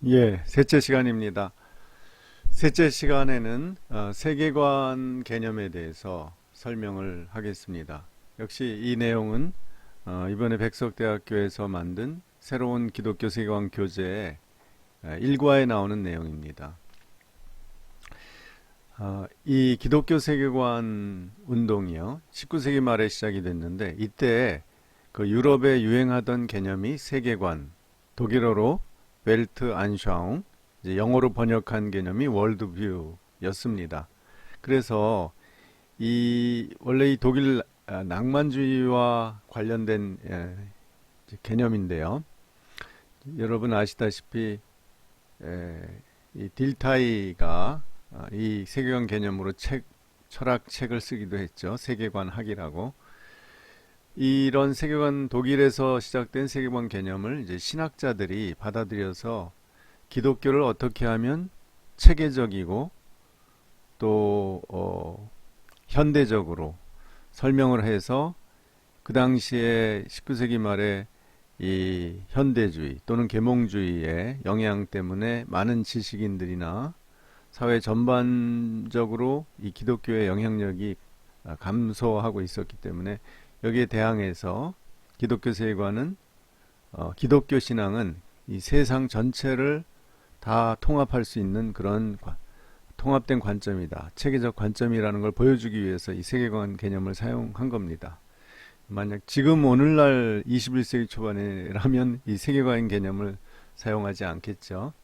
예, 셋째 시간입니다. 셋째 시간에는 세계관 개념에 대해서 설명을 하겠습니다. 역시 이 내용은 이번에 백석대학교에서 만든 새로운 기독교 세계관 교재의 일과에 나오는 내용입니다. 이 기독교 세계관 운동이요, 19세기 말에 시작이 됐는데 이때 그 유럽에 유행하던 개념이 세계관, 독일어로 웰트 안샤움, 이제 영어로 번역한 개념이 월드뷰였습니다. 그래서 이 원래 이 독일 낭만주의와 관련된 개념인데요. 여러분 아시다시피 이 딜타이가 이 세계관 개념으로 철학책을 쓰기도 했죠. 세계관 학이라고. 이런 세계관, 독일에서 시작된 세계관 개념을 이제 신학자들이 받아들여서 기독교를 어떻게 하면 체계적이고 또 현대적으로 설명을 해서 그 당시에 19세기 말에 이 현대주의 또는 계몽주의의 영향 때문에 많은 지식인들이나 사회 전반적으로 이 기독교의 영향력이 감소하고 있었기 때문에 여기에 대항해서 기독교 세계관은 기독교 신앙은 이 세상 전체를 다 통합할 수 있는 그런 통합된 관점이다. 체계적 관점이라는 걸 보여주기 위해서 이 세계관 개념을 사용한 겁니다. 만약 지금 오늘날 21세기 초반에라면 이 세계관 개념을 사용하지 않겠죠.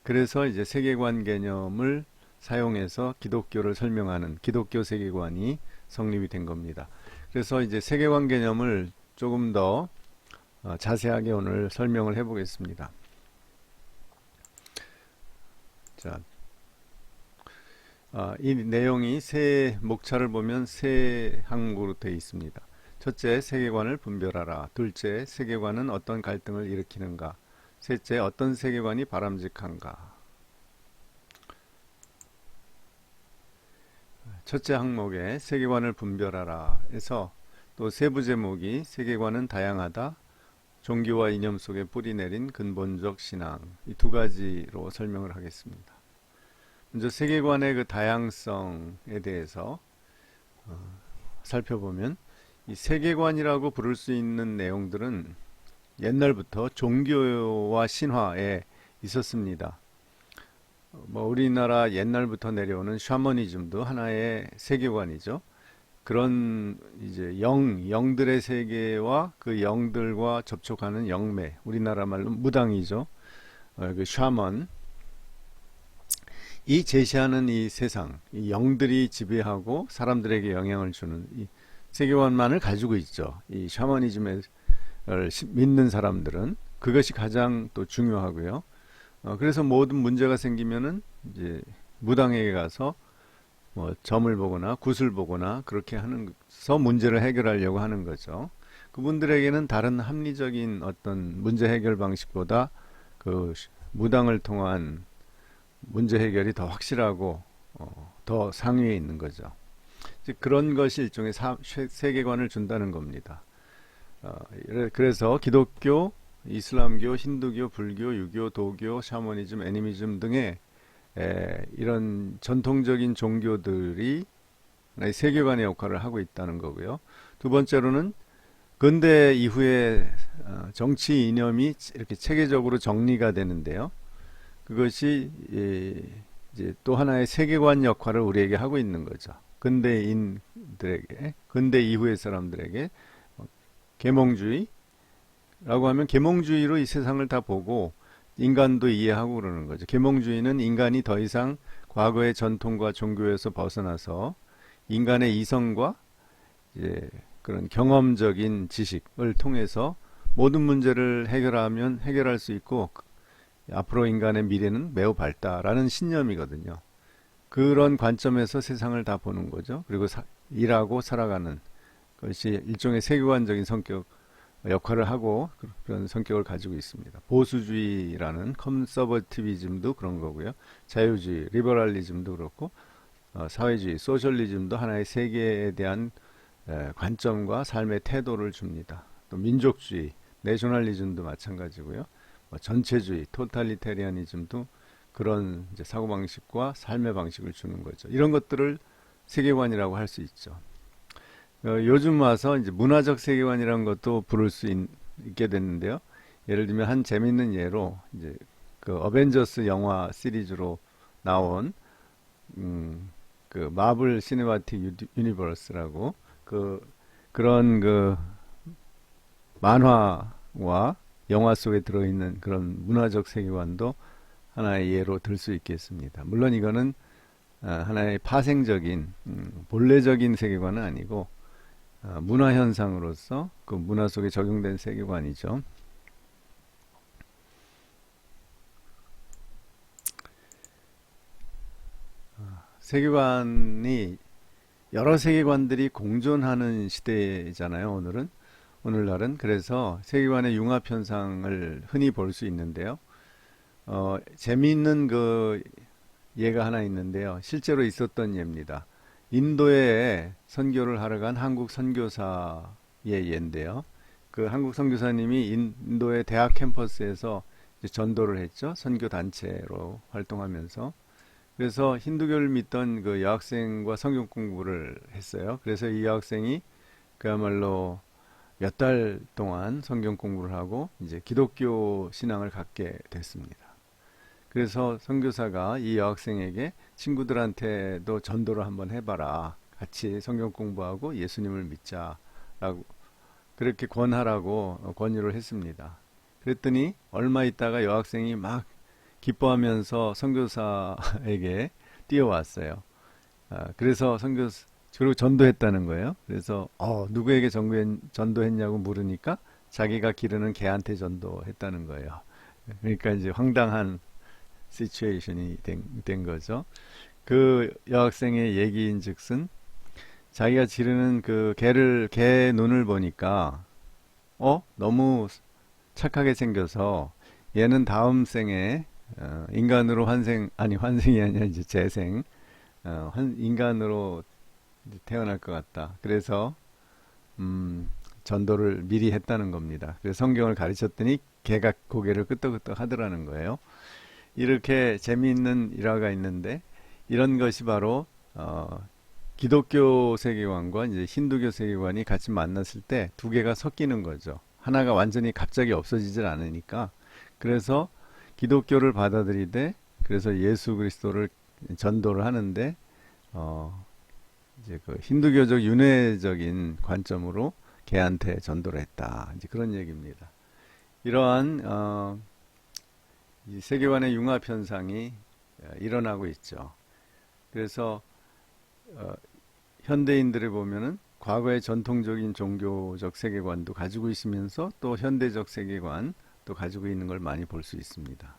그래서 이제 세계관 개념을 사용해서 기독교를 설명하는 기독교 세계관이 성립이 된 겁니다. 그래서 이제 세계관 개념을 조금 더 자세하게 오늘 설명을 해보겠습니다. 자, 이 내용이 세 목차를 보면 세 항목으로 되어 있습니다. 첫째, 세계관을 분별하라. 둘째, 세계관은 어떤 갈등을 일으키는가. 셋째, 어떤 세계관이 바람직한가. 첫째 항목에 세계관을 분별하라 해서 또 세부 제목이 세계관은 다양하다. 종교와 이념 속에 뿌리내린 근본적 신앙. 이 두 가지로 설명을 하겠습니다. 먼저 세계관의 그 다양성에 대해서 살펴보면 이 세계관이라고 부를 수 있는 내용들은 옛날부터 종교와 신화에 있었습니다. 뭐 우리나라 옛날부터 내려오는 샤머니즘도 하나의 세계관이죠. 그런 이제 영들의 세계와 그 영들과 접촉하는 영매, 우리나라 말로 무당이죠. 그 샤먼, 이 제시하는 이 세상, 이 영들이 지배하고 사람들에게 영향을 주는 이 세계관만을 가지고 있죠. 이 샤머니즘을 믿는 사람들은 그것이 가장 또 중요하고요. 그래서 모든 문제가 생기면은 이제 무당에게 가서 뭐 점을 보거나 굿을 보거나 그렇게 하면서 문제를 해결하려고 하는 거죠. 그분들에게는 다른 합리적인 어떤 문제 해결 방식보다 그 무당을 통한 문제 해결이 더 확실하고 더 상위에 있는 거죠. 그런 것이 일종의 세계관을 준다는 겁니다. 그래서 기독교, 이슬람교, 힌두교, 불교, 유교, 도교, 샤머니즘, 애니미즘 등의 이런 전통적인 종교들이 세계관의 역할을 하고 있다는 거고요. 두 번째로는 근대 이후에 정치 이념이 이렇게 체계적으로 정리가 되는데요. 그것이 이제 또 하나의 세계관 역할을 우리에게 하고 있는 거죠. 근대인들에게, 근대 이후의 사람들에게 계몽주의라고 하면 계몽주의로 이 세상을 다 보고 인간도 이해하고 그러는 거죠. 계몽주의는 인간이 더 이상 과거의 전통과 종교에서 벗어나서 인간의 이성과 이제 그런 경험적인 지식을 통해서 모든 문제를 해결하면 해결할 수 있고 앞으로 인간의 미래는 매우 밝다라는 신념이거든요. 그런 관점에서 세상을 다 보는 거죠. 그리고 일하고 살아가는 것이 일종의 세계관적인 성격 역할을 하고 그런 성격을 가지고 있습니다. 보수주의라는 컨서버티비즘도 그런 거고요. 자유주의, 리버럴리즘도 그렇고 사회주의, 소셜리즘도 하나의 세계에 대한 관점과 삶의 태도를 줍니다. 또 민족주의, 내셔널리즘도 마찬가지고요. 전체주의, 토탈리테리아니즘도 그런 이제 사고방식과 삶의 방식을 주는 거죠. 이런 것들을 세계관이라고 할 수 있죠. 요즘 와서 이제 문화적 세계관이라는 것도 부를 수 있게 됐는데요. 예를 들면 한 재밌는 예로 이제 그 어벤져스 영화 시리즈로 나온 그 마블 시네마틱 유니버스라고 그 그런 그 만화와 영화 속에 들어있는 그런 문화적 세계관도 하나의 예로 들 수 있겠습니다. 물론 이거는 하나의 파생적인 본래적인 세계관은 아니고 문화 현상으로서 그 문화 속에 적용된 세계관이죠. 세계관이 여러 세계관들이 공존하는 시대잖아요. 오늘날은 그래서 세계관의 융합 현상을 흔히 볼 수 있는데요. 재미있는 그 예가 하나 있는데요. 실제로 있었던 예입니다. 인도에 선교를 하러 간 한국 선교사의 예인데요. 그 한국 선교사님이 인도의 대학 캠퍼스에서 이제 전도를 했죠. 선교 단체로 활동하면서. 그래서 힌두교를 믿던 그 여학생과 성경 공부를 했어요. 그래서 이 여학생이 그야말로 몇 달 동안 성경 공부를 하고 이제 기독교 신앙을 갖게 됐습니다. 그래서 선교사가 이 여학생에게 친구들한테도 전도를 한번 해봐라. 같이 성경 공부하고 예수님을 믿자라고 그렇게 권하라고 권유를 했습니다. 그랬더니 얼마 있다가 여학생이 막 기뻐하면서 선교사에게 뛰어왔어요. 그래서 그리고 전도했다는 거예요. 그래서 누구에게 전도했냐고 물으니까 자기가 기르는 개한테 전도했다는 거예요. 그러니까 이제 황당한 시츄에이션이 된 거죠. 그 여학생의 얘기인즉슨 자기가 기르는 그 개 눈을 보니까 너무 착하게 생겨서 얘는 다음 생에 인간으로 환생이 아니라 이제 재생 인간으로 태어날 것 같다. 그래서 전도를 미리 했다는 겁니다. 그래서 성경을 가르쳤더니 개가 고개를 끄덕끄덕 하더라는 거예요. 이렇게 재미있는 일화가 있는데 이런 것이 바로 기독교 세계관과 이제 힌두교 세계관이 같이 만났을 때 두 개가 섞이는 거죠. 하나가 완전히 갑자기 없어지질 않으니까. 그래서 기독교를 받아들이되 그래서 예수 그리스도를 전도를 하는데 이제 그 힌두교적 윤회적인 관점으로 개한테 전도를 했다. 이제 그런 얘기입니다. 이러한 이 세계관의 융합 현상이 일어나고 있죠. 그래서 현대인들을 보면은 과거의 전통적인 종교적 세계관도 가지고 있으면서 또 현대적 세계관도 가지고 있는 걸 많이 볼 수 있습니다.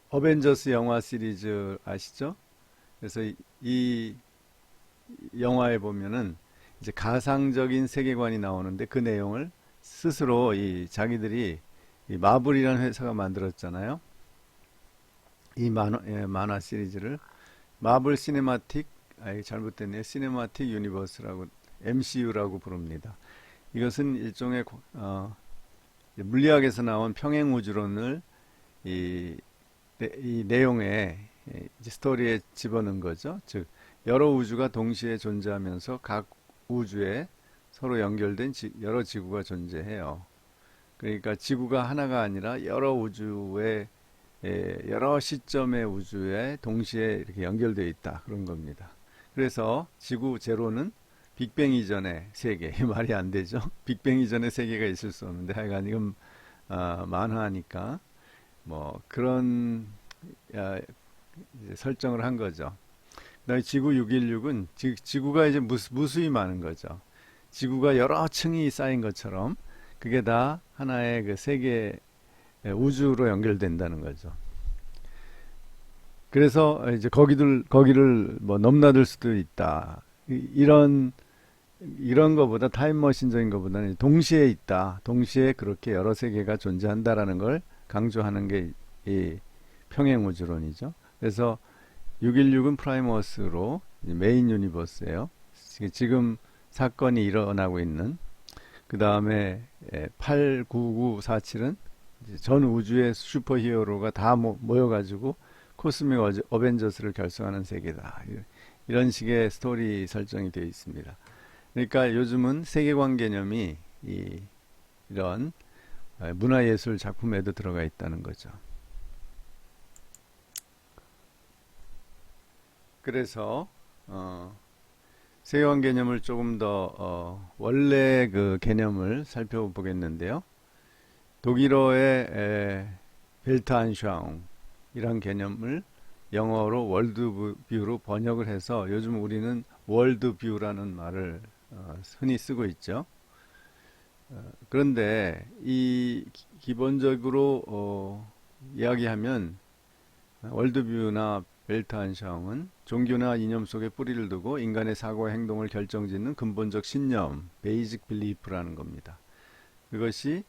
어벤져스 영화 시리즈 아시죠? 그래서 이 영화에 보면은 이제 가상적인 세계관이 나오는데 그 내용을 스스로 자기들이 이 마블이라는 회사가 만들었잖아요. 이 만화 시리즈를 마블 시네마틱 잘못됐네요. 시네마틱 유니버스라고 MCU라고 부릅니다. 이것은 일종의 물리학에서 나온 평행 우주론을 이 내용에 이제 스토리에 집어넣은 거죠. 즉 여러 우주가 동시에 존재하면서 각 우주에 서로 연결된 여러 지구가 존재해요. 그러니까 지구가 하나가 아니라 여러 우주의 여러 시점의 우주에 동시에 이렇게 연결되어 있다 그런 겁니다. 그래서 지구 제로는 빅뱅 이전의 세계 말이 안 되죠. 빅뱅 이전의 세계가 있을 수 없는데 하여간 이건 만화니까 뭐 그런 설정을 한 거죠. 그다음에 지구 616은 지구가 이제 무수히 많은 거죠. 지구가 여러 층이 쌓인 것처럼 그게 다 하나의 그 세계 우주로 연결된다는 거죠. 그래서 이제 거기를 뭐 넘나들 수도 있다. 이런 거보다 타임머신적인 거보다는 동시에 있다. 동시에 그렇게 여러 세계가 존재한다라는 걸 강조하는 게 이 평행 우주론이죠. 그래서 616은 프라이머스로 메인 유니버스예요. 지금 사건이 일어나고 있는, 그 다음에 89947은 전 우주의 슈퍼히어로가 다 모여가지고 코스믹 어벤져스를 결성하는 세계다. 이런 식의 스토리 설정이 되어 있습니다. 그러니까 요즘은 세계관 개념이 이런 문화예술 작품에도 들어가 있다는 거죠. 그래서 세계관 개념을 조금 더 원래 그 개념을 살펴보겠는데요. 독일어의 벨트안샤움이란 개념을 영어로 월드뷰로 번역을 해서 요즘 우리는 월드뷰라는 말을 흔히 쓰고 있죠. 그런데 이 기본적으로 이야기하면 월드뷰나 벨트안샤움은 종교나 이념 속에 뿌리를 두고 인간의 사고와 행동을 결정짓는 근본적 신념, 베이직 빌리프라는 겁니다. 그것이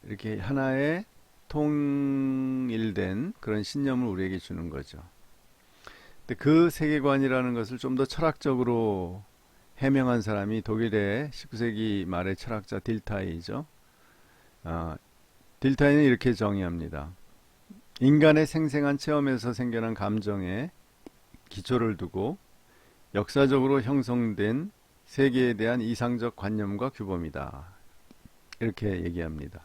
이렇게 하나의 통일된 그런 신념을 우리에게 주는 거죠. 근데 그 세계관이라는 것을 좀 더 철학적으로 해명한 사람이 독일의 19세기 말의 철학자 딜타이죠. 딜타이는 이렇게 정의합니다. 인간의 생생한 체험에서 생겨난 감정에 기초를 두고 역사적으로 형성된 세계에 대한 이상적 관념과 규범이다. 이렇게 얘기합니다.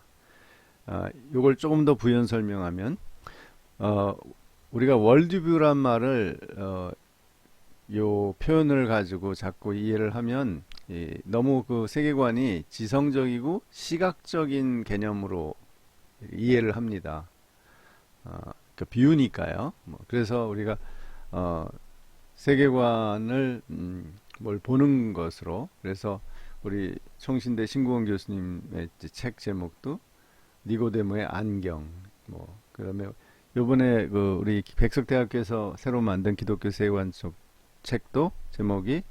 이걸 조금 더 부연 설명하면 우리가 월드뷰란 말을 요 표현을 가지고 자꾸 이해를 하면 너무 그 세계관이 지성적이고 시각적인 개념으로 이해를 합니다. 그 비유니까요. 그래서 우리가 세계관을 뭘 보는 것으로, 그래서 우리 총신대 신구원 교수님의 책 제목도 니고데모의 안경, 그다음에 요번에 그 우리 백석대학교에서 새로 만든 기독교 세계관 쪽 책도 제목이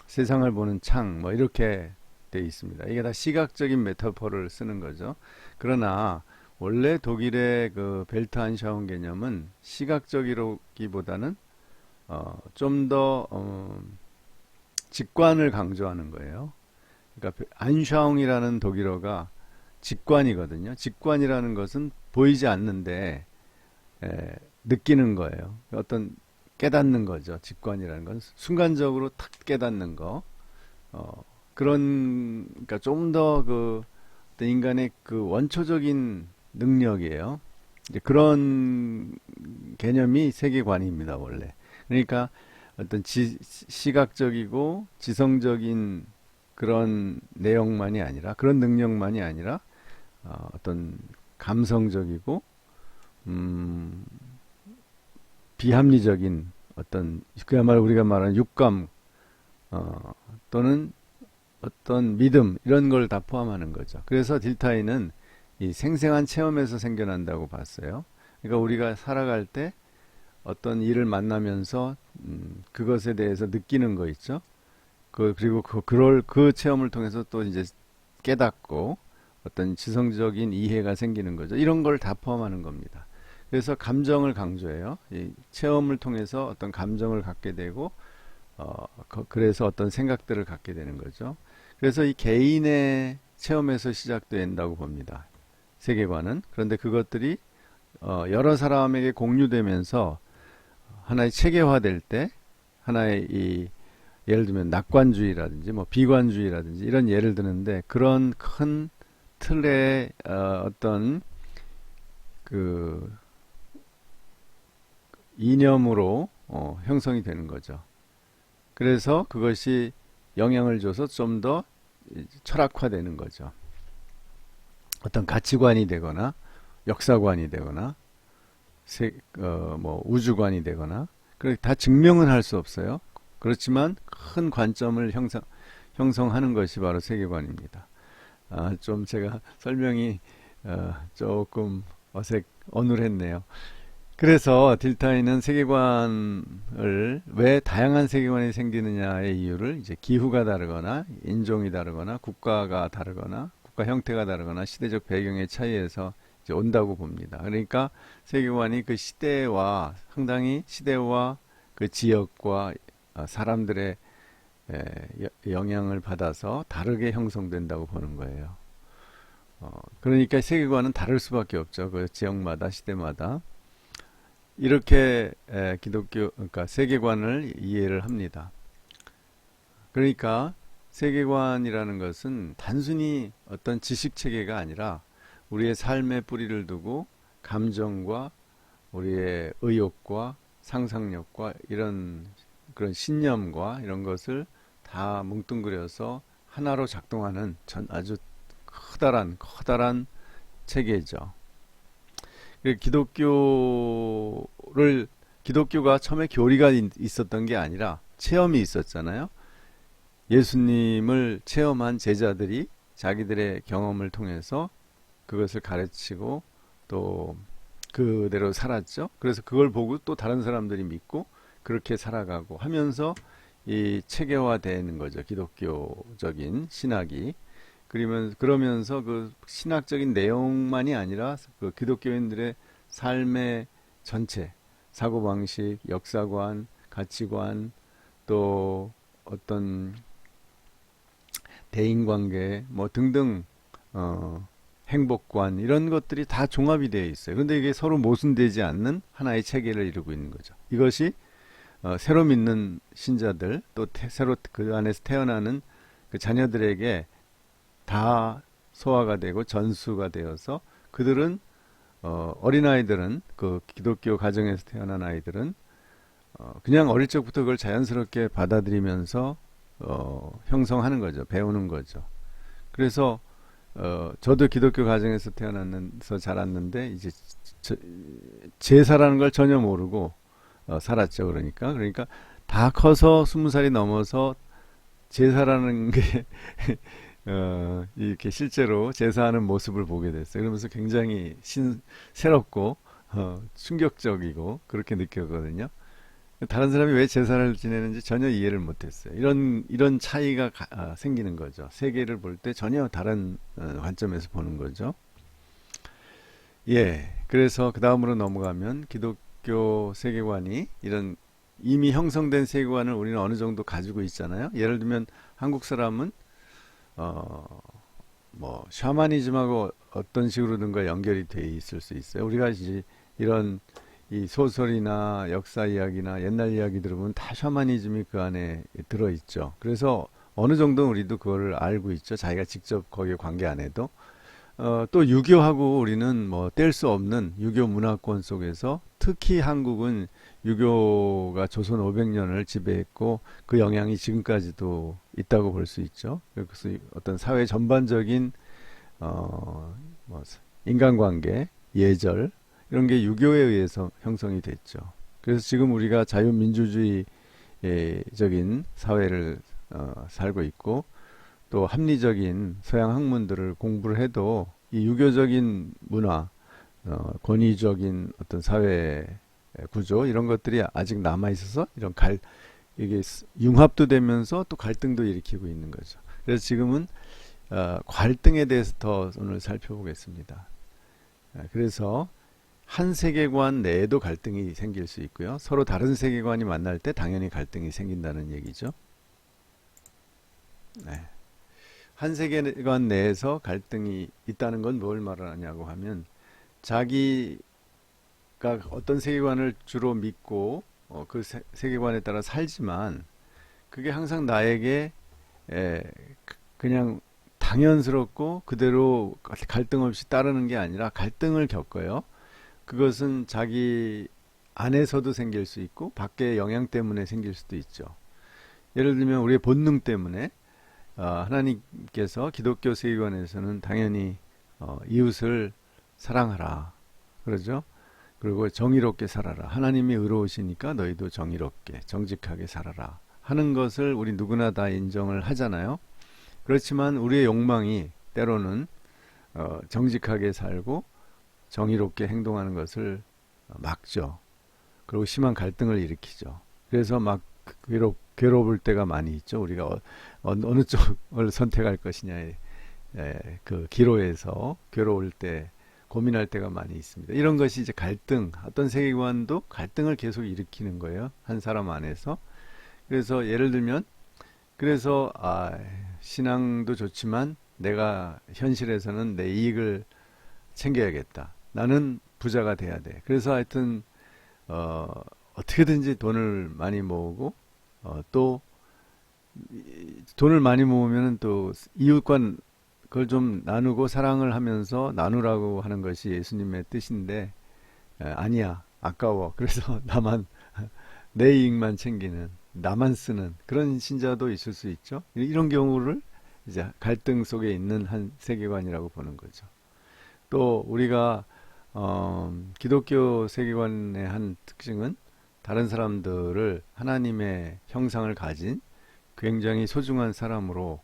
세상을 보는 창, 이렇게 돼 있습니다. 이게 다 시각적인 메타포를 쓰는 거죠. 그러나 원래 독일의 그 벨트안샤움 개념은 시각적이기보다는 좀 더 직관을 강조하는 거예요. 그러니까 안샤움이라는 독일어가 직관이거든요. 직관이라는 것은 보이지 않는데 느끼는 거예요. 어떤 깨닫는 거죠. 직관이라는 건 순간적으로 탁 깨닫는 거. 그러니까 좀 더 그 인간의 그 원초적인 능력이에요. 이제 그런 개념이 세계관입니다, 원래. 그러니까 어떤 시각적이고 지성적인 그런 내용만이 아니라, 그런 능력만이 아니라 어떤 감성적이고 비합리적인 어떤, 그야말로 우리가 말하는 육감 또는 어떤 믿음, 이런 걸 다 포함하는 거죠. 그래서 딜타이는 이 생생한 체험에서 생겨난다고 봤어요. 그러니까 우리가 살아갈 때 어떤 일을 만나면서 그것에 대해서 느끼는 거 있죠. 그리고 그 체험을 통해서 또 이제 깨닫고 어떤 지성적인 이해가 생기는 거죠. 이런 걸 다 포함하는 겁니다. 그래서 감정을 강조해요. 이 체험을 통해서 어떤 감정을 갖게 되고 그래서 어떤 생각들을 갖게 되는 거죠. 그래서 이 개인의 체험에서 시작된다고 봅니다. 세계관은. 그런데 그것들이 여러 사람에게 공유되면서 하나의 체계화될 때, 하나의 예를 들면 낙관주의라든지 비관주의라든지 이런 예를 드는데, 그런 큰 틀의 어떤 그 이념으로 형성이 되는 거죠. 그래서 그것이 영향을 줘서 좀 더 철학화되는 거죠. 어떤 가치관이 되거나 역사관이 되거나 우주관이 되거나, 다 증명은 할 수 없어요. 그렇지만 큰 관점을 형성하는 것이 바로 세계관입니다. 좀 제가 설명이 조금 어눌했네요. 그래서 딜타이는 세계관을, 왜 다양한 세계관이 생기느냐의 이유를 이제 기후가 다르거나 인종이 다르거나 국가가 다르거나 국가 형태가 다르거나 시대적 배경의 차이에서 이제 온다고 봅니다. 그러니까 세계관이 그 시대와 상당히, 시대와 그 지역과 사람들의 영향을 받아서 다르게 형성된다고 보는 거예요. 그러니까 세계관은 다를 수밖에 없죠. 그 지역마다 시대마다 이렇게 기독교 그러니까 세계관을 이해를 합니다. 그러니까 세계관이라는 것은 단순히 어떤 지식 체계가 아니라 우리의 삶의 뿌리를 두고 감정과 우리의 의욕과 상상력과 이런 그런 신념과 이런 것을 다 뭉뚱그려서 하나로 작동하는 아주 커다란 체계죠. 기독교가 처음에 교리가 있었던 게 아니라 체험이 있었잖아요. 예수님을 체험한 제자들이 자기들의 경험을 통해서 그것을 가르치고 또 그대로 살았죠. 그래서 그걸 보고 또 다른 사람들이 믿고 그렇게 살아가고 하면서 이 체계화되는 거죠. 기독교적인 신학이. 그러면서 그 신학적인 내용만이 아니라 그 기독교인들의 삶의 전체, 사고방식, 역사관, 가치관, 또 어떤 대인관계, 뭐 등등, 행복관, 이런 것들이 다 종합이 되어 있어요. 그런데 이게 서로 모순되지 않는 하나의 체계를 이루고 있는 거죠. 이것이 새로 믿는 신자들, 또 새로 그 안에서 태어나는 그 자녀들에게 다 소화가 되고 전수가 되어서 그들은 어린아이들은 그 기독교 가정에서 태어난 아이들은 그냥 어릴 적부터 그걸 자연스럽게 받아들이면서 형성하는 거죠. 배우는 거죠. 그래서 저도 기독교 가정에서 태어나서 자랐는데 이제 제사라는 걸 전혀 모르고 살았죠. 그러니까 다 커서 20살이 넘어서 제사라는 게 이렇게 실제로 제사하는 모습을 보게 됐어요. 그러면서 굉장히 새롭고 충격적이고 그렇게 느꼈거든요. 다른 사람이 왜 제사를 지내는지 전혀 이해를 못했어요. 이런 차이가 생기는 거죠. 세계를 볼 때 전혀 다른 관점에서 보는 거죠. 예, 그래서 그 다음으로 넘어가면 기독교 세계관이 이런 이미 형성된 세계관을 우리는 어느 정도 가지고 있잖아요. 예를 들면 한국 사람은 뭐 샤머니즘하고 어떤 식으로든가 연결이 돼 있을 수 있어요. 우리가 이제 이런 이 소설이나 역사 이야기나 옛날 이야기 들어보면 다 샤머니즘이 그 안에 들어 있죠. 그래서 어느 정도 우리도 그거를 알고 있죠. 자기가 직접 거기에 관계 안 해도. 또 유교하고 우리는 뭐 뗄 수 없는 유교 문화권 속에서 특히 한국은 유교가 조선 500년을 지배했고 그 영향이 지금까지도 있다고 볼 수 있죠. 그래서 어떤 사회 전반적인 뭐 인간관계, 예절 이런 게 유교에 의해서 형성이 됐죠. 그래서 지금 우리가 자유민주주의적인 사회를 살고 있고 또 합리적인 서양 학문들을 공부를 해도 이 유교적인 문화, 권위적인 어떤 사회 구조 이런 것들이 아직 남아 있어서 이게 융합도 되면서 또 갈등도 일으키고 있는 거죠. 그래서 지금은 갈등에 대해서 더 오늘 살펴보겠습니다. 그래서 한 세계관 내에도 갈등이 생길 수 있고요. 서로 다른 세계관이 만날 때 당연히 갈등이 생긴다는 얘기죠. 네. 한 세계관 내에서 갈등이 있다는 건 뭘 말하냐고 하면 자기가 어떤 세계관을 주로 믿고 그 세계관에 따라 살지만 그게 항상 나에게 그냥 당연스럽고 그대로 갈등 없이 따르는 게 아니라 갈등을 겪어요. 그것은 자기 안에서도 생길 수 있고 밖의 영향 때문에 생길 수도 있죠. 예를 들면 우리의 본능 때문에 하나님께서 기독교 세계관에서는 당연히 이웃을 사랑하라 그러죠. 그리고 정의롭게 살아라. 하나님이 의로우시니까 너희도 정의롭게 정직하게 살아라 하는 것을 우리 누구나 다 인정을 하잖아요. 그렇지만 우리의 욕망이 때로는 정직하게 살고 정의롭게 행동하는 것을 막죠. 그리고 심한 갈등을 일으키죠. 그래서 막 괴로울 때가 많이 있죠. 우리가 어느 쪽을 선택할 것이냐에 그 기로에서 괴로울 때 고민할 때가 많이 있습니다. 이런 것이 이제 갈등, 어떤 세계관도 갈등을 계속 일으키는 거예요. 한 사람 안에서. 그래서 예를 들면 그래서 신앙도 좋지만 내가 현실에서는 내 이익을 챙겨야겠다. 나는 부자가 돼야 돼. 그래서 하여튼 어떻게든지 돈을 많이 모으고 또 돈을 많이 모으면 또 이웃과 그걸 좀 나누고 사랑을 하면서 나누라고 하는 것이 예수님의 뜻인데 아니야 아까워 그래서 나만 내 이익만 챙기는 나만 쓰는 그런 신자도 있을 수 있죠. 이런 경우를 이제 갈등 속에 있는 한 세계관이라고 보는 거죠. 또 우리가 기독교 세계관의 한 특징은 다른 사람들을 하나님의 형상을 가진 굉장히 소중한 사람으로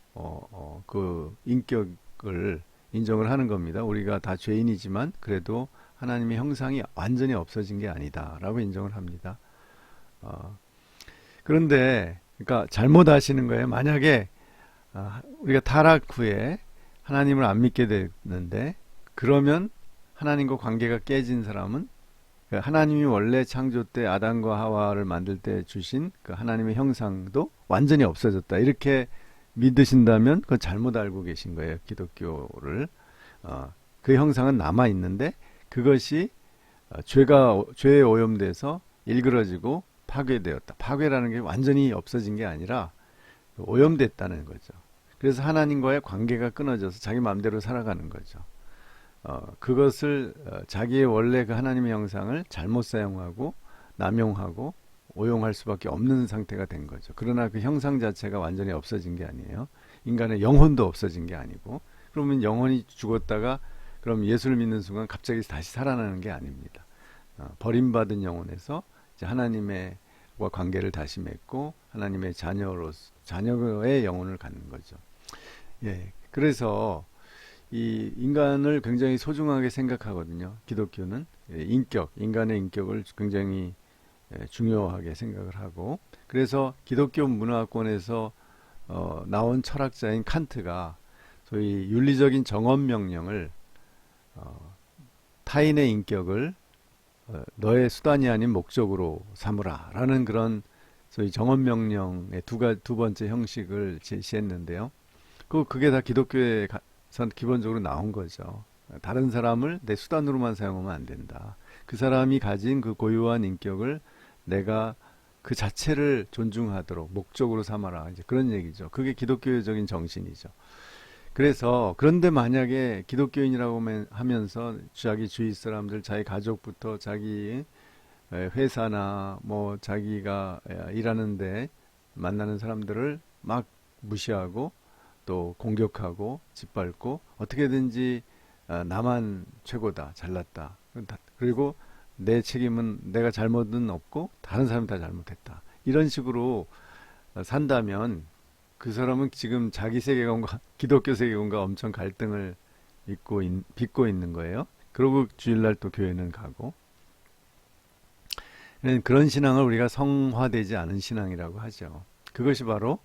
그 인격을 인정을 하는 겁니다. 우리가 다 죄인이지만 그래도 하나님의 형상이 완전히 없어진 게 아니다라고 인정을 합니다. 그런데 그러니까 잘못하시는 거예요. 만약에 우리가 타락 후에 하나님을 안 믿게 되는데 그러면 하나님과 관계가 깨진 사람은 하나님이 원래 창조 때 아담과 하와를 만들 때 주신 그 하나님의 형상도 완전히 없어졌다. 이렇게 믿으신다면 그건 잘못 알고 계신 거예요. 기독교를. 그 형상은 남아 있는데 그것이 죄에 오염돼서 일그러지고 파괴되었다. 파괴라는 게 완전히 없어진 게 아니라 오염됐다는 거죠. 그래서 하나님과의 관계가 끊어져서 자기 마음대로 살아가는 거죠. 그것을 자기의 원래 그 하나님의 형상을 잘못 사용하고 남용하고 오용할 수밖에 없는 상태가 된 거죠. 그러나 그 형상 자체가 완전히 없어진 게 아니에요. 인간의 영혼도 없어진 게 아니고 그러면 영혼이 죽었다가 그럼 예수를 믿는 순간 갑자기 다시 살아나는 게 아닙니다. 버림받은 영혼에서 이제 하나님의 관계를 다시 맺고 하나님의 자녀의 영혼을 갖는 거죠. 예, 그래서 이 인간을 굉장히 소중하게 생각하거든요. 기독교는 인간의 인격을 굉장히 중요하게 생각을 하고 그래서 기독교 문화권에서 나온 철학자인 칸트가 소위 윤리적인 정언 명령을 타인의 인격을 너의 수단이 아닌 목적으로 삼으라 라는 그런 소위 정언 명령의 두 번째 형식을 제시했는데요. 그게 다 기독교에서 기본적으로 나온 거죠. 다른 사람을 내 수단으로만 사용하면 안 된다. 그 사람이 가진 그 고유한 인격을 내가 그 자체를 존중하도록 목적으로 삼아라. 이제 그런 얘기죠. 그게 기독교적인 정신이죠. 그래서 그런데 만약에 기독교인이라고 하면서 자기 주위 사람들, 자기 가족부터 자기 회사나 뭐 자기가 일하는데 만나는 사람들을 막 무시하고 또 공격하고 짓밟고 어떻게든지 나만 최고다, 잘났다. 그리고 내 책임은 내가 잘못은 없고 다른 사람이 다 잘못했다. 이런 식으로 산다면 그 사람은 지금 자기 세계관과 기독교 세계관과 엄청 갈등을 빚고 있는 거예요. 그러고 주일날 또 교회는 가고 그런 신앙을 우리가 성화되지 않은 신앙이라고 하죠. 그것이 바로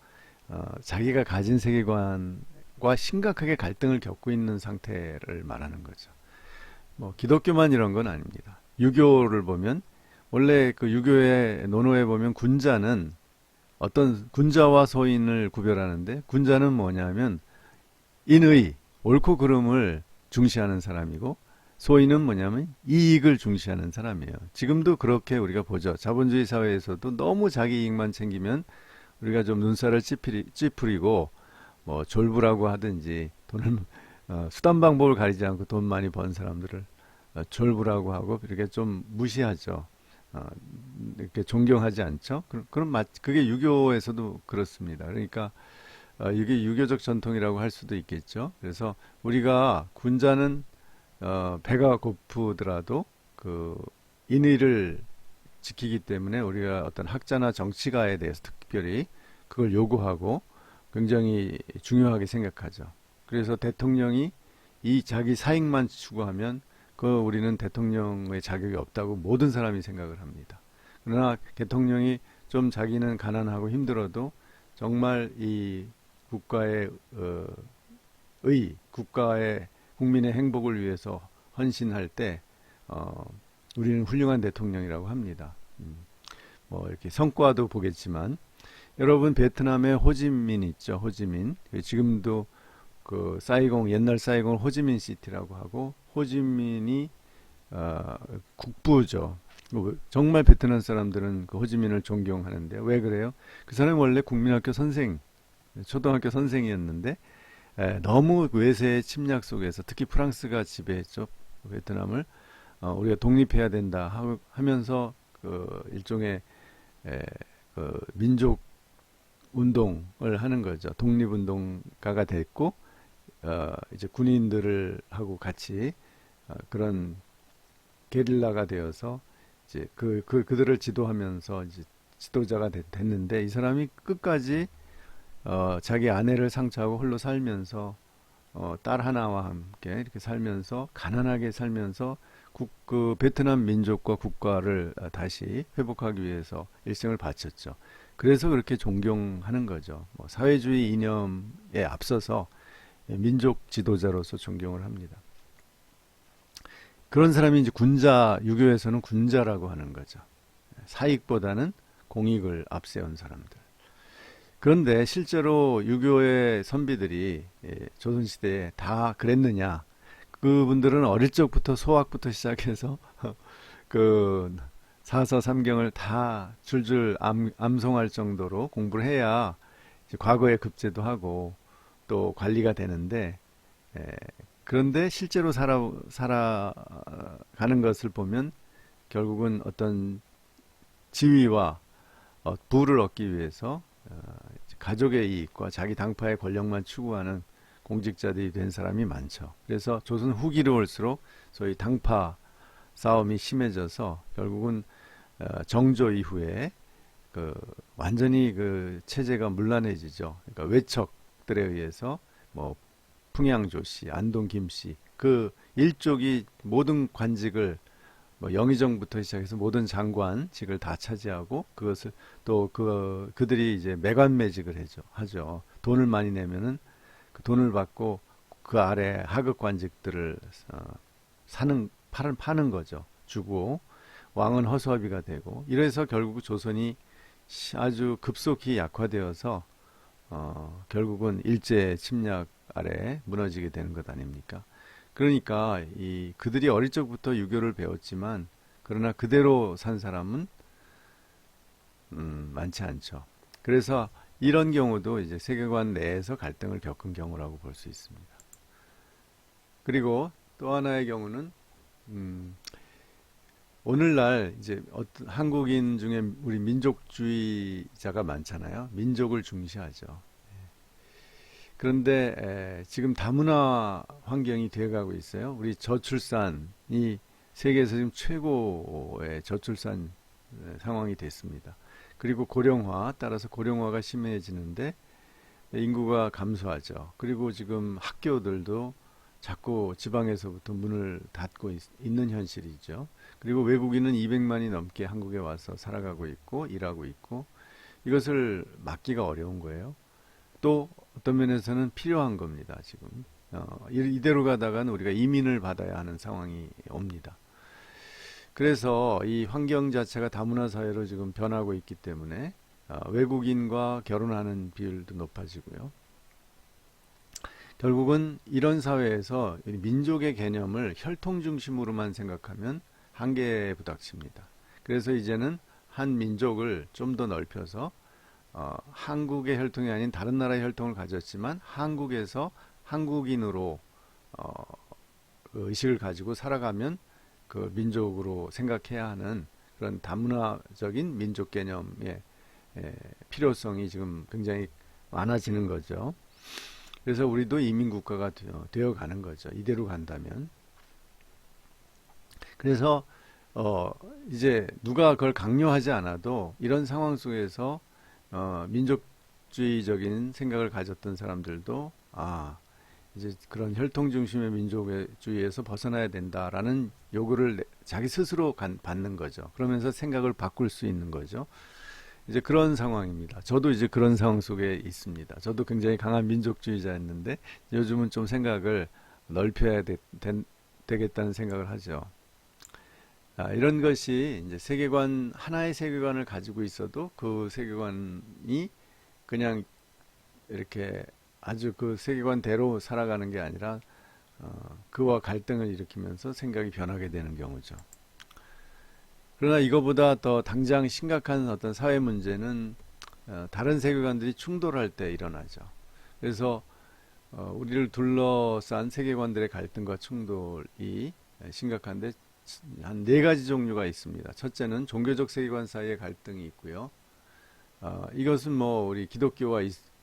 자기가 가진 세계관과 심각하게 갈등을 겪고 있는 상태를 말하는 거죠. 뭐 기독교만 이런 건 아닙니다. 유교를 보면 원래 그 유교의 논어에 보면 군자는 어떤 군자와 소인을 구별하는데 군자는 뭐냐면 인의, 옳고 그름을 중시하는 사람이고 소인은 뭐냐면 이익을 중시하는 사람이에요. 지금도 그렇게 우리가 보죠. 자본주의 사회에서도 너무 자기 이익만 챙기면 우리가 좀 눈살을 찌푸리고 뭐 졸부라고 하든지 돈을 수단 방법을 가리지 않고 돈 많이 번 사람들을 졸부라고 하고 이렇게 좀 무시하죠. 이렇게 존경하지 않죠. 그게 유교에서도 그렇습니다. 그러니까 이게 유교적 전통이라고 할 수도 있겠죠. 그래서 우리가 군자는 배가 고프더라도 그 인의를 지키기 때문에 우리가 어떤 학자나 정치가에 대해서 특별히 그걸 요구하고 굉장히 중요하게 생각하죠. 그래서 대통령이 이 자기 사익만 추구하면 우리는 대통령의 자격이 없다고 모든 사람이 생각을 합니다. 그러나 대통령이 좀 자기는 가난하고 힘들어도 정말 이 국가의 국가의 국민의 행복을 위해서 헌신할 때 우리는 훌륭한 대통령이라고 합니다. 뭐 이렇게 성과도 보겠지만 여러분 베트남에 호지민 있죠. 호지민. 지금도 그 사이공 옛날 사이공을 호지민 시티라고 하고 호지민이 국부죠. 정말 베트남 사람들은 그 호지민을 존경하는데 왜 그래요? 그 사람이 원래 국민학교 선생, 초등학교 선생이었는데 너무 외세의 침략 속에서 특히 프랑스가 지배했죠. 베트남을 우리가 독립해야 된다 하면서 그 일종의 에, 그 민족 운동을 하는 거죠. 독립운동가가 됐고 이제 군인들을 하고 같이 그런 게릴라가 되어서 이제 그들을 지도하면서 이제 지도자가 됐는데 이 사람이 끝까지 자기 아내를 상처하고 홀로 살면서 딸 하나와 함께 이렇게 살면서 가난하게 살면서 그 베트남 민족과 국가를 다시 회복하기 위해서 일생을 바쳤죠. 그래서 그렇게 존경하는 거죠. 뭐 사회주의 이념에 앞서서 민족 지도자로서 존경을 합니다. 그런 사람이 이제 군자, 유교에서는 군자라고 하는 거죠. 사익보다는 공익을 앞세운 사람들. 그런데 실제로 유교의 선비들이 조선시대에 다 그랬느냐? 그분들은 어릴 적부터 소학부터 시작해서 그 사서삼경을 다 줄줄 암송할 정도로 공부를 해야 이제 과거에 급제도 하고 또 관리가 되는데 에, 그런데 실제로 살아가는 것을 보면 결국은 어떤 지위와 부를 얻기 위해서 가족의 이익과 자기 당파의 권력만 추구하는 공직자들이 된 사람이 많죠. 그래서 조선 후기로 올수록 소위 당파 싸움이 심해져서 결국은 정조 이후에 그 완전히 그 체제가 문란해지죠. 그러니까 외척들에 의해서 뭐 풍양조씨, 안동 김씨 그 일족이 모든 관직을 뭐 영의정부터 시작해서 모든 장관직을 다 차지하고 그것을 또 그들이 이제 매관매직을 하죠. 돈을 많이 내면은 그 돈을 받고 그 아래 하급 관직들을 파는 거죠. 주고 왕은 허수아비가 되고 이래서 결국 조선이 아주 급속히 약화되어서 결국은 일제 침략 아래 무너지게 되는 것 아닙니까? 그러니까 그들이 어릴 적부터 유교를 배웠지만 그러나 그대로 산 사람은 많지 않죠. 그래서 이런 경우도 이제 세계관 내에서 갈등을 겪은 경우라고 볼 수 있습니다. 그리고 또 하나의 경우는 오늘날 이제 한국인 중에 우리 민족주의자가 많잖아요. 민족을 중시하죠. 그런데 지금 다문화 환경이 되어가고 있어요. 우리 저출산이 세계에서 지금 최고의 저출산 상황이 됐습니다. 그리고 고령화, 따라서 고령화가 심해지는데 인구가 감소하죠. 그리고 지금 학교들도 자꾸 지방에서부터 문을 닫고 있는 현실이죠. 그리고 외국인은 200만이 넘게 한국에 와서 살아가고 있고 일하고 있고 이것을 막기가 어려운 거예요. 또 어떤 면에서는 필요한 겁니다. 지금 이대로 가다가는 우리가 이민을 받아야 하는 상황이 옵니다. 그래서 이 환경 자체가 다문화 사회로 지금 변하고 있기 때문에 외국인과 결혼하는 비율도 높아지고요. 결국은 이런 사회에서 민족의 개념을 혈통 중심으로만 생각하면 한계에 부닥칩니다. 그래서 이제는 한 민족을 좀 더 넓혀서 한국의 혈통이 아닌 다른 나라의 혈통을 가졌지만 한국에서 한국인으로 그 의식을 가지고 살아가면 그 민족으로 생각해야 하는 그런 다문화적인 민족 개념의 필요성이 지금 굉장히 많아지는 거죠. 그래서 우리도 이민국가가 되어 가는 거죠. 이대로 간다면. 그래서 이제 누가 그걸 강요하지 않아도 이런 상황 속에서 민족주의적인 생각을 가졌던 사람들도 이제 그런 혈통 중심의 민족주의에서 벗어나야 된다라는 요구를 자기 스스로 받는 거죠. 그러면서 생각을 바꿀 수 있는 거죠. 이제 그런 상황입니다. 저도 이제 그런 상황 속에 있습니다. 저도 굉장히 강한 민족주의자였는데 요즘은 좀 생각을 넓혀야 되겠다는 생각을 하죠. 이런 것이 이제 하나의 세계관을 가지고 있어도 그 세계관이 그냥 이렇게 아주 그 세계관대로 살아가는 게 아니라 그와 갈등을 일으키면서 생각이 변하게 되는 경우죠. 그러나 이거보다 더 당장 심각한 어떤 사회 문제는 다른 세계관들이 충돌할 때 일어나죠. 그래서 우리를 둘러싼 세계관들의 갈등과 충돌이 심각한데 한 네 가지 종류가 있습니다. 첫째는 종교적 세계관 사이의 갈등이 있고요. 이것은 뭐 우리 기독교와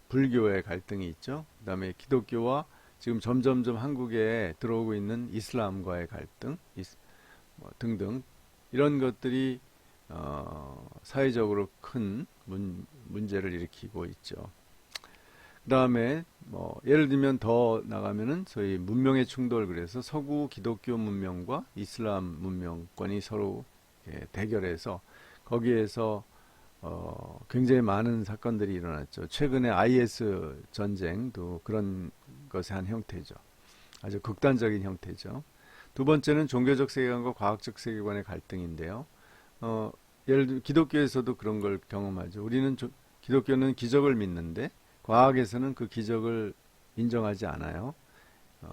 불교의 갈등이 있죠. 그다음에 기독교와 지금 점점점 한국에 들어오고 있는 이슬람과의 갈등 뭐 등등 이런 것들이 사회적으로 큰 문제를 일으키고 있죠. 그 다음에 뭐 예를 들면 더 나가면은 소위 문명의 충돌, 그래서 서구 기독교 문명과 이슬람 문명권이 서로 대결해서 거기에서 굉장히 많은 사건들이 일어났죠. 최근에 IS 전쟁도 그런 것의 한 형태죠. 아주 극단적인 형태죠. 두 번째는 종교적 세계관과 과학적 세계관의 갈등인데요. 예를 들어 기독교에서도 그런 걸 경험하죠. 우리는 기독교는 기적을 믿는데 과학에서는 그 기적을 인정하지 않아요.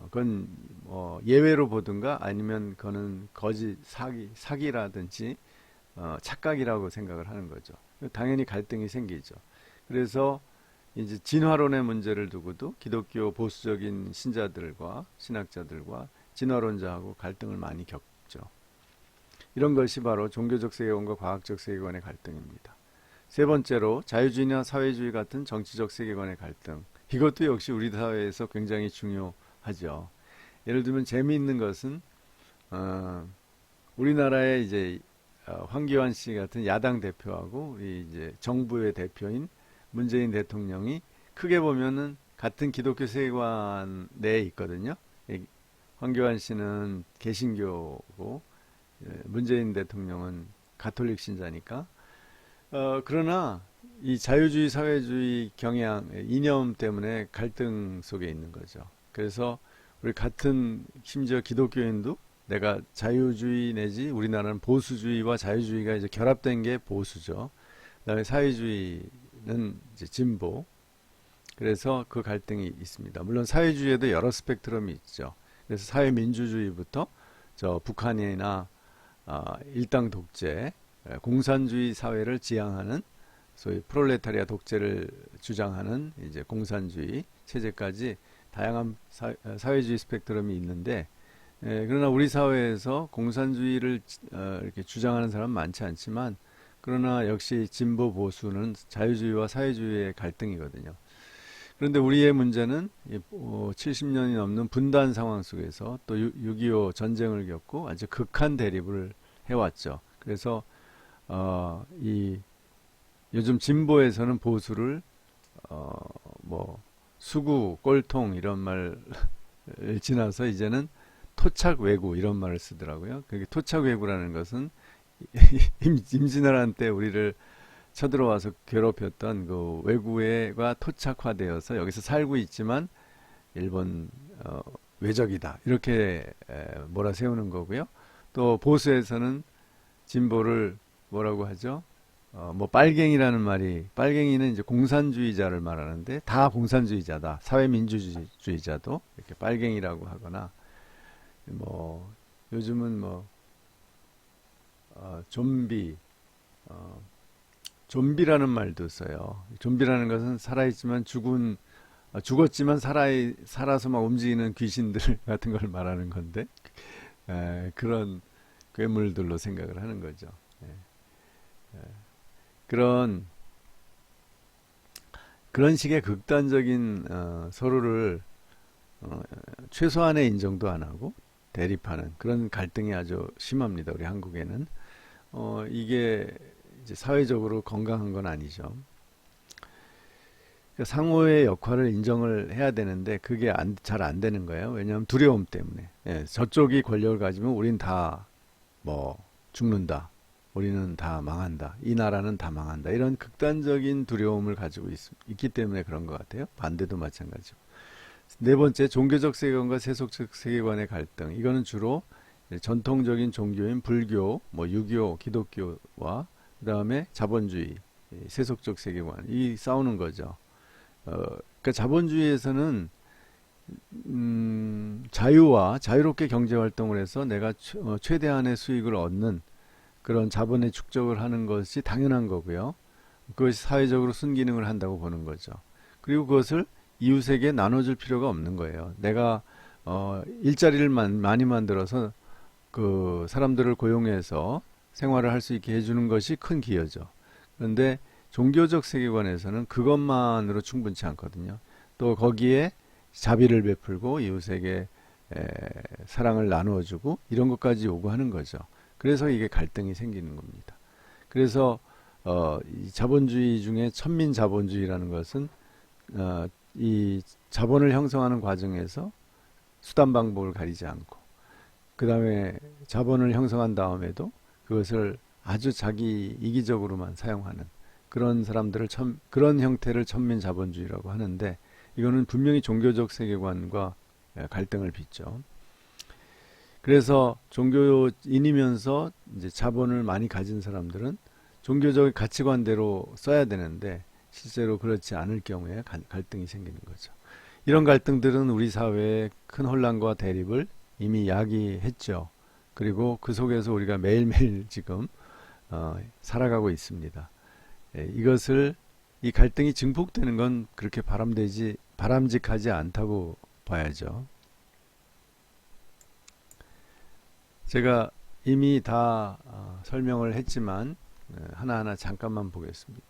그건 뭐 예외로 보든가 아니면 그거는 거짓 사기라든지 착각이라고 생각을 하는 거죠. 당연히 갈등이 생기죠. 그래서 이제 진화론의 문제를 두고도 기독교 보수적인 신자들과 신학자들과 진화론자하고 갈등을 많이 겪죠. 이런 것이 바로 종교적 세계관과 과학적 세계관의 갈등입니다. 세 번째로 자유주의나 사회주의 같은 정치적 세계관의 갈등. 이것도 역시 우리 사회에서 굉장히 중요하죠. 예를 들면 재미있는 것은 우리나라의 이제 황교안 씨 같은 야당 대표하고 우리 이제 정부의 대표인 문재인 대통령이 크게 보면은 같은 기독교 세계관 내에 있거든요. 황교안 씨는 개신교고 문재인 대통령은 가톨릭 신자니까. 그러나 이 자유주의 사회주의 경향 이념 때문에 갈등 속에 있는 거죠. 그래서 우리 같은 심지어 기독교인도 내가 자유주의 내지 우리나라는 보수주의와 자유주의가 이제 결합된 게 보수죠. 그다음에 사회주의는 이제 진보. 그래서 그 갈등이 있습니다. 물론 사회주의에도 여러 스펙트럼이 있죠. 그래서 사회민주주의부터 저 북한이나 일당 독재, 공산주의 사회를 지향하는 소위 프롤레타리아 독재를 주장하는 이제 공산주의 체제까지 다양한 사회주의 스펙트럼이 있는데 그러나 우리 사회에서 공산주의를 이렇게 주장하는 사람은 많지 않지만 그러나 역시 진보 보수는 자유주의와 사회주의의 갈등이거든요. 그런데 우리의 문제는 70년이 넘는 분단 상황 속에서 또 6.25 전쟁을 겪고 아주 극한 대립을 해왔죠. 그래서 이 요즘 진보에서는 보수를 뭐 수구, 꼴통 이런 말을 지나서 이제는 토착 외구 이런 말을 쓰더라고요. 그게 토착 외구라는 것은 임진왜란 때 우리를 쳐들어와서 괴롭혔던 그 외구가 토착화되어서 여기서 살고 있지만 일본 외적이다 이렇게 몰아세우는 거고요. 또 보수에서는 진보를 뭐라고 하죠? 뭐 빨갱이라는 말이 빨갱이는 이제 공산주의자를 말하는데 다 공산주의자다. 사회민주주의자도 이렇게 빨갱이라고 하거나 뭐 요즘은 뭐 좀비 좀비라는 말도 써요. 좀비라는 것은 살아있지만 죽었지만 살아서 막 움직이는 귀신들 같은 걸 말하는 건데 그런 괴물들로 생각을 하는 거죠. 그런 식의 극단적인 서로를 최소한의 인정도 안 하고 대립하는 그런 갈등이 아주 심합니다. 우리 한국에는 이게 이제 사회적으로 건강한 건 아니죠. 그러니까 상호의 역할을 인정을 해야 되는데 그게 잘 안 되는 거예요. 왜냐하면 두려움 때문에. 저쪽이 권력을 가지면 우린 다 뭐 죽는다. 우리는 다 망한다. 이 나라는 다 망한다. 이런 극단적인 두려움을 가지고 있기 때문에 그런 것 같아요. 반대도 마찬가지고. 네 번째, 종교적 세계관과 세속적 세계관의 갈등. 이거는 주로 전통적인 종교인 불교, 뭐 유교, 기독교와 그 다음에 자본주의, 이 세속적 세계관, 이 싸우는 거죠. 그러니까 자본주의에서는 자유와 자유롭게 경제 활동을 해서 내가 최대한의 수익을 얻는 그런 자본의 축적을 하는 것이 당연한 거고요. 그것이 사회적으로 순기능을 한다고 보는 거죠. 그리고 그것을 이웃에게 나눠줄 필요가 없는 거예요. 내가 일자리를 많이 만들어서 그 사람들을 고용해서 생활을 할 수 있게 해주는 것이 큰 기여죠. 그런데 종교적 세계관에서는 그것만으로 충분치 않거든요. 또 거기에 자비를 베풀고 이웃에게 사랑을 나누어주고 이런 것까지 요구하는 거죠. 그래서 이게 갈등이 생기는 겁니다. 그래서 이 자본주의 중에 천민 자본주의라는 것은 이 자본을 형성하는 과정에서 수단 방법을 가리지 않고 그 다음에 자본을 형성한 다음에도 그것을 아주 자기 이기적으로만 사용하는 그런 사람들을 그런 형태를 천민 자본주의라고 하는데 이거는 분명히 종교적 세계관과 갈등을 빚죠. 그래서 종교인이면서 이제 자본을 많이 가진 사람들은 종교적 가치관대로 써야 되는데 실제로 그렇지 않을 경우에 갈등이 생기는 거죠. 이런 갈등들은 우리 사회의 큰 혼란과 대립을 이미 야기했죠. 그리고 그 속에서 우리가 매일매일 지금 살아가고 있습니다. 이것을 이 갈등이 증폭되는 건 그렇게 바람직하지 않다고 봐야죠. 제가 이미 다 설명을 했지만 하나하나 잠깐만 보겠습니다.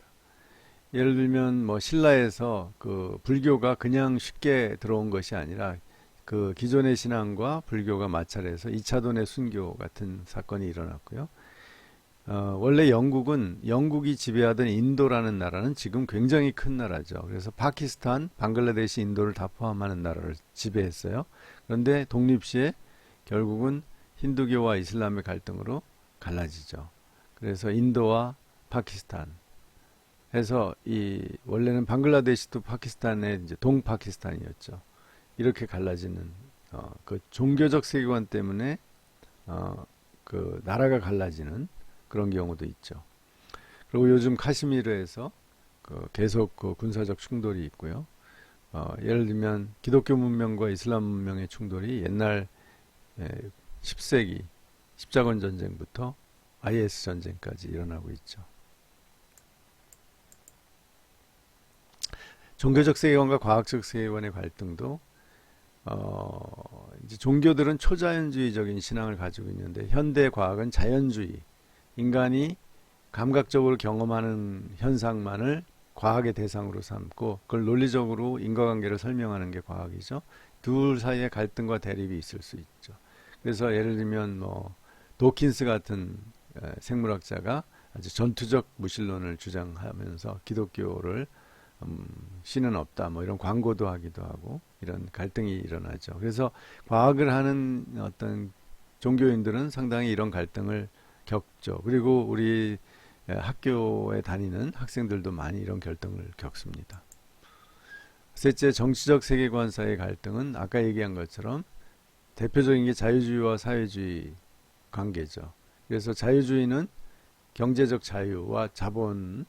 예를 들면 뭐 신라에서 그 불교가 그냥 쉽게 들어온 것이 아니라 그 기존의 신앙과 불교가 마찰해서 2차돈의 순교 같은 사건이 일어났고요. 원래 영국이 지배하던 인도라는 나라는 지금 굉장히 큰 나라죠. 그래서 파키스탄, 방글라데시, 인도를 다 포함하는 나라를 지배했어요. 그런데 독립 시에 결국은 힌두교와 이슬람의 갈등으로 갈라지죠. 그래서 인도와 파키스탄 해서 이 원래는 방글라데시도 파키스탄의 이제 동파키스탄이었죠. 이렇게 갈라지는 그 종교적 세계관 때문에 그 나라가 갈라지는 그런 경우도 있죠. 그리고 요즘 카시미르에서 계속 그 군사적 충돌이 있고요. 예를 들면 기독교 문명과 이슬람 문명의 충돌이 옛날 10세기 십자군 전쟁부터 IS 전쟁까지 일어나고 있죠. 종교적 세계관과 과학적 세계관의 갈등도 이제 종교들은 초자연주의적인 신앙을 가지고 있는데 현대 과학은 자연주의, 인간이 감각적으로 경험하는 현상만을 과학의 대상으로 삼고 그걸 논리적으로 인과관계를 설명하는 게 과학이죠. 둘 사이에 갈등과 대립이 있을 수 있죠. 그래서 예를 들면 뭐 도킨스 같은 생물학자가 아주 전투적 무신론을 주장하면서 기독교를 신은 없다 뭐 이런 광고도 하기도 하고 이런 갈등이 일어나죠. 그래서 과학을 하는 어떤 종교인들은 상당히 이런 갈등을 겪죠. 그리고 우리 학교에 다니는 학생들도 많이 이런 갈등을 겪습니다. 셋째, 정치적 세계관사의 갈등은 아까 얘기한 것처럼 대표적인 게 자유주의와 사회주의 관계죠. 그래서 자유주의는 경제적 자유와 자본을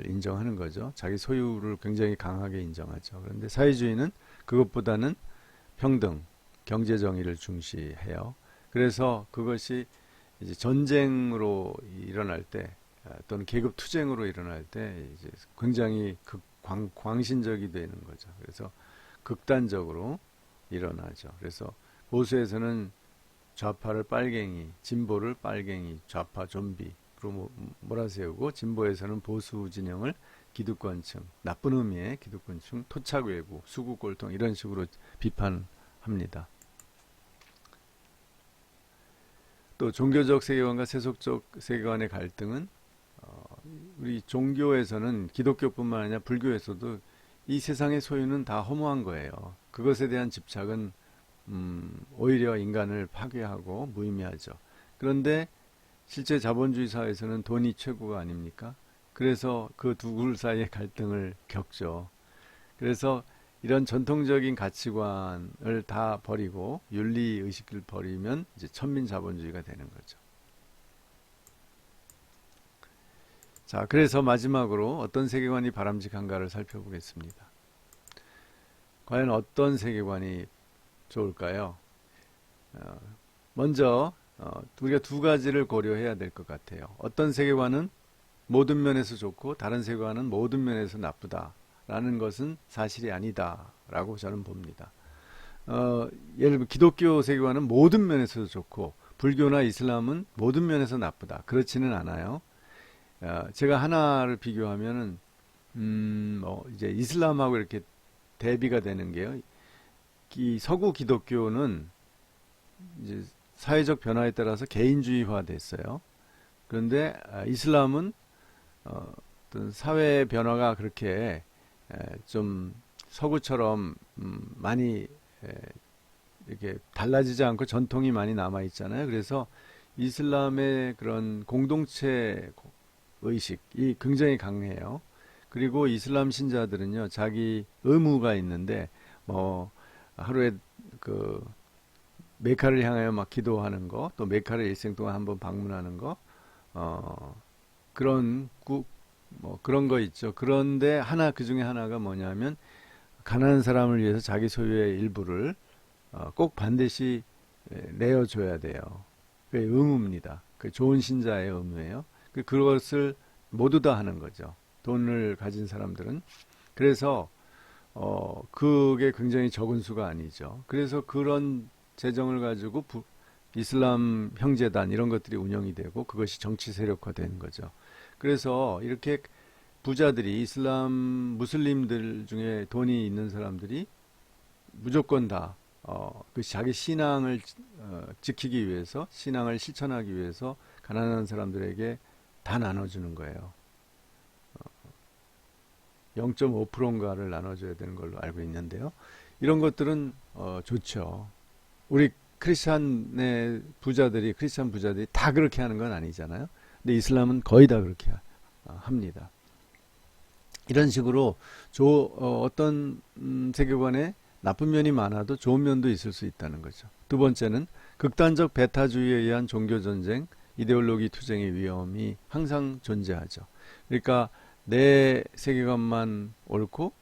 인정하는 거죠. 자기 소유를 굉장히 강하게 인정하죠. 그런데 사회주의는 그것보다는 평등, 경제 정의를 중시해요. 그래서 그것이 이제 전쟁으로 일어날 때 또는 계급 투쟁으로 일어날 때 이제 굉장히 광신적이 되는 거죠. 그래서 극단적으로 일어나죠. 그래서 보수에서는 좌파를 빨갱이, 진보를 빨갱이, 좌파 좀비로 몰아세우고 진보에서는 보수 진영을 기득권층, 나쁜 의미의 기득권층, 토착 외구, 수구 꼴통 이런 식으로 비판합니다. 또 종교적 세계관과 세속적 세계관의 갈등은 우리 종교에서는 기독교뿐만 아니라 불교에서도 이 세상의 소유는 다 허무한 거예요. 그것에 대한 집착은 오히려 인간을 파괴하고 무의미하죠. 그런데 실제 자본주의 사회에서는 돈이 최고가 아닙니까? 그래서 그 두 사이의 갈등을 겪죠. 그래서 이런 전통적인 가치관을 다 버리고 윤리 의식을 버리면 이제 천민 자본주의가 되는 거죠. 자, 그래서 마지막으로 어떤 세계관이 바람직한가를 살펴보겠습니다. 과연 어떤 세계관이 좋을까요? 어, 먼저 우리가 두 가지를 고려해야 될 것 같아요. 어떤 세계관은 모든 면에서 좋고 다른 세계관은 모든 면에서 나쁘다라는 것은 사실이 아니다라고 저는 봅니다. 예를 들어 기독교 세계관은 모든 면에서 좋고 불교나 이슬람은 모든 면에서 나쁘다. 그렇지는 않아요. 제가 하나를 비교하면은 이제 이슬람하고 이렇게 대비가 되는 게요. 이 서구 기독교는 이제 사회적 변화에 따라서 개인주의화 됐어요. 그런데 이슬람은 어떤 사회 변화가 그렇게 좀 서구처럼 많이 이렇게 달라지지 않고 전통이 많이 남아 있잖아요. 그래서 이슬람의 그런 공동체 의식이 굉장히 강해요. 그리고 이슬람 신자들은요, 자기 의무가 있는데, 뭐, 하루에 그, 메카를 향하여 막 기도하는 거, 또 메카를 일생 동안 한번 방문하는 거, 그런, 뭐, 그런 거 있죠. 그런데 그 중에 하나가 뭐냐면, 가난한 사람을 위해서 자기 소유의 일부를 꼭 반드시 내어줘야 돼요. 그게 의무입니다. 그 좋은 신자의 의무예요. 그것을 모두 다 하는 거죠. 돈을 가진 사람들은. 그래서 그게 굉장히 적은 수가 아니죠. 그래서 그런 재정을 가지고 이슬람 형제단 이런 것들이 운영이 되고 그것이 정치 세력화되는 거죠. 그래서 이렇게 부자들이 무슬림들 중에 돈이 있는 사람들이 무조건 다 그 자기 신앙을 지키기 위해서 신앙을 실천하기 위해서 가난한 사람들에게 다 나눠주는 거예요. 0.5%인가를 나눠줘야 되는 걸로 알고 있는데요. 이런 것들은 좋죠. 우리 크리스찬 부자들이 다 그렇게 하는 건 아니잖아요. 근데 이슬람은 거의 다 그렇게 합니다. 이런 식으로 어떤 세계관에 나쁜 면이 많아도 좋은 면도 있을 수 있다는 거죠. 두 번째는 극단적 배타주의에 의한 종교전쟁, 이데올로기 투쟁의 위험이 항상 존재하죠. 그러니까 내 세계관만 옳고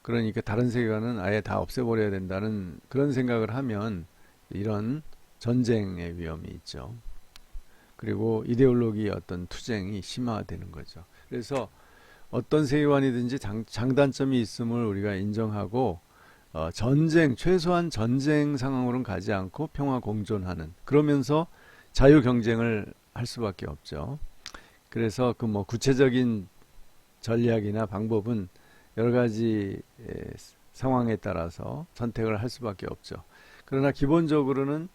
그러니까 다른 세계관은 아예 다 없애버려야 된다는 그런 생각을 하면 이런 전쟁의 위험이 있죠. 그리고 이데올로기의 어떤 투쟁이 심화되는 거죠. 그래서 어떤 세계관이든지 장단점이 있음을 우리가 인정하고 최소한 전쟁 상황으로는 가지 않고 평화 공존하는 그러면서 자유 경쟁을 할 수밖에 없죠. 그래서 그 뭐 구체적인 전략이나 방법은 여러 가지 상황에 따라서 선택을 할 수밖에 없죠. 그러나 기본적으로는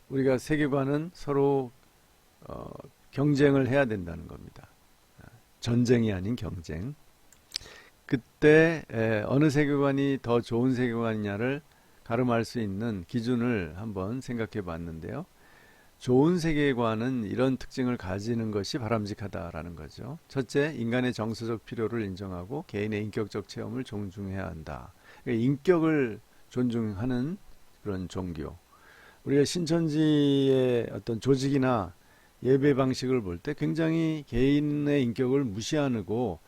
우리가 세계관은 서로 경쟁을 해야 된다는 겁니다. 전쟁이 아닌 경쟁. 그때 어느 세계관이 더 좋은 세계관이냐를 가름할 수 있는 기준을 한번 생각해 봤는데요. 좋은 세계관은 이런 특징을 가지는 것이 바람직하다라는 거죠. 첫째, 인간의 정서적 필요를 인정하고 개인의 인격적 체험을 존중해야 한다. 인격을 존중하는 그런 종교. 우리가 신천지의 어떤 조직이나 예배 방식을 볼 때 굉장히 개인의 인격을 무시하고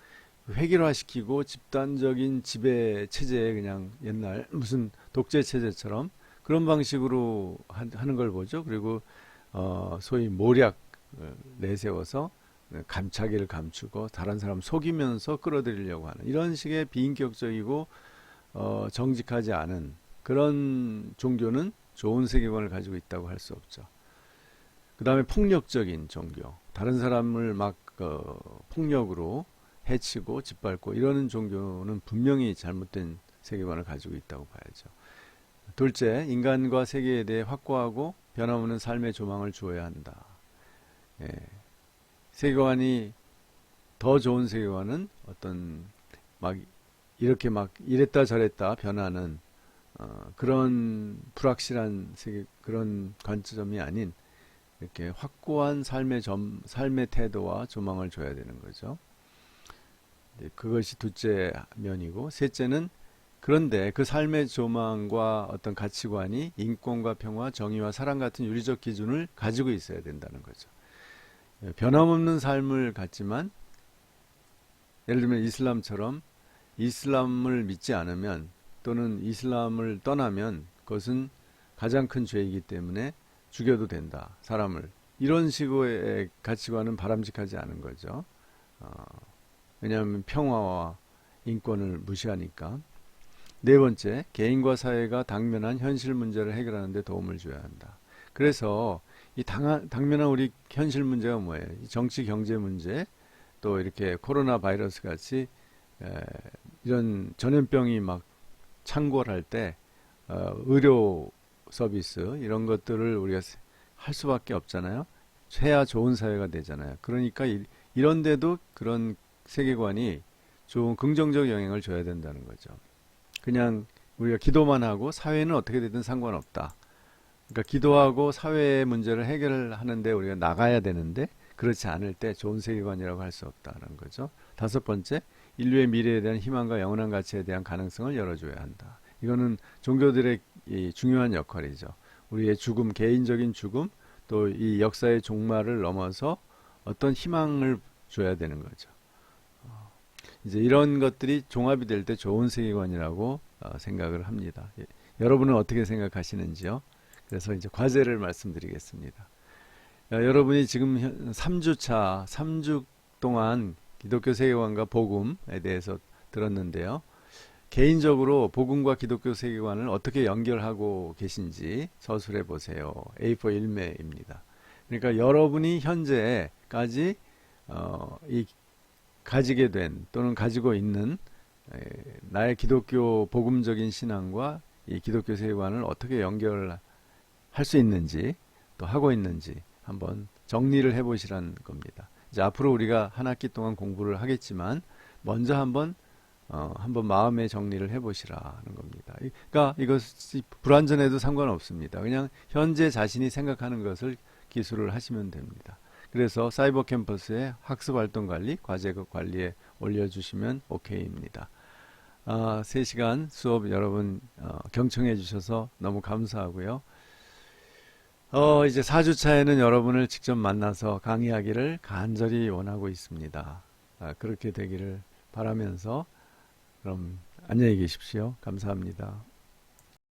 획일화시키고 집단적인 지배 체제에 그냥 옛날 무슨 독재 체제처럼 그런 방식으로 하는 걸 보죠. 그리고 소위 모략 내세워서 감차기를 감추고 다른 사람 속이면서 끌어들이려고 하는 이런 식의 비인격적이고 정직하지 않은 그런 종교는 좋은 세계관을 가지고 있다고 할 수 없죠. 그 다음에 폭력적인 종교, 다른 사람을 막 폭력으로 해치고 짓밟고 이러는 종교는 분명히 잘못된 세계관을 가지고 있다고 봐야죠. 둘째, 인간과 세계에 대해 확고하고 변함없는 삶의 조망을 주어야 한다. 예. 세계관이 더 좋은 세계관은 어떤 막 이렇게 막 이랬다 저랬다 변하는 그런 불확실한 그런 관점이 아닌 이렇게 확고한 삶의 태도와 조망을 줘야 되는 거죠. 그것이 둘째 면이고, 셋째는 그런데 그 삶의 조망과 어떤 가치관이 인권과 평화, 정의와 사랑 같은 윤리적 기준을 가지고 있어야 된다는 거죠. 변함없는 삶을 갖지만 예를 들면 이슬람처럼 이슬람을 믿지 않으면 또는 이슬람을 떠나면 그것은 가장 큰 죄이기 때문에 죽여도 된다, 사람을. 이런 식의 가치관은 바람직하지 않은 거죠. 어, 왜냐하면 평화와 인권을 무시하니까. 네 번째, 개인과 사회가 당면한 현실 문제를 해결하는 데 도움을 줘야 한다. 그래서 이 당면한 우리 현실 문제가 뭐예요? 이 정치 경제 문제, 또 이렇게 코로나 바이러스 같이 에, 이런 전염병이 막 창궐할 때 의료 서비스 이런 것들을 우리가 할 수밖에 없잖아요. 해야 좋은 사회가 되잖아요. 그러니까 이런 데도 그런 세계관이 좋은 긍정적 영향을 줘야 된다는 거죠. 그냥 우리가 기도만 하고 사회는 어떻게 되든 상관없다. 그러니까 기도하고 사회의 문제를 해결하는데 우리가 나가야 되는데 그렇지 않을 때 좋은 세계관이라고 할 수 없다는 거죠. 다섯 번째, 인류의 미래에 대한 희망과 영원한 가치에 대한 가능성을 열어줘야 한다. 이거는 종교들의 이 중요한 역할이죠. 우리의 죽음, 개인적인 죽음, 또 이 역사의 종말을 넘어서 어떤 희망을 줘야 되는 거죠. 이제 이런 것들이 종합이 될 때 좋은 세계관이라고 생각을 합니다. 여러분은 어떻게 생각하시는지요? 그래서 이제 과제를 말씀드리겠습니다. 여러분이 지금 3주차, 3주 동안 기독교 세계관과 복음에 대해서 들었는데요. 개인적으로 복음과 기독교 세계관을 어떻게 연결하고 계신지 서술해 보세요. A4 일매입니다. 그러니까 여러분이 현재까지 이 가지게 된 또는 가지고 있는 나의 기독교 복음적인 신앙과 이 기독교 세계관을 어떻게 연결할 수 있는지 또 하고 있는지 한번 정리를 해보시라는 겁니다. 이제 앞으로 우리가 한 학기 동안 공부를 하겠지만 먼저 한번 마음의 정리를 해보시라는 겁니다. 그러니까 이것이 불완전해도 상관없습니다. 그냥 현재 자신이 생각하는 것을 기술을 하시면 됩니다. 그래서 사이버 캠퍼스의 학습 활동 관리, 과제 관리에 올려주시면 오케이입니다. 3시간 수업 여러분 경청해 주셔서 너무 감사하고요. 이제 4주차에는 여러분을 직접 만나서 강의하기를 간절히 원하고 있습니다. 그렇게 되기를 바라면서 그럼 안녕히 계십시오. 감사합니다.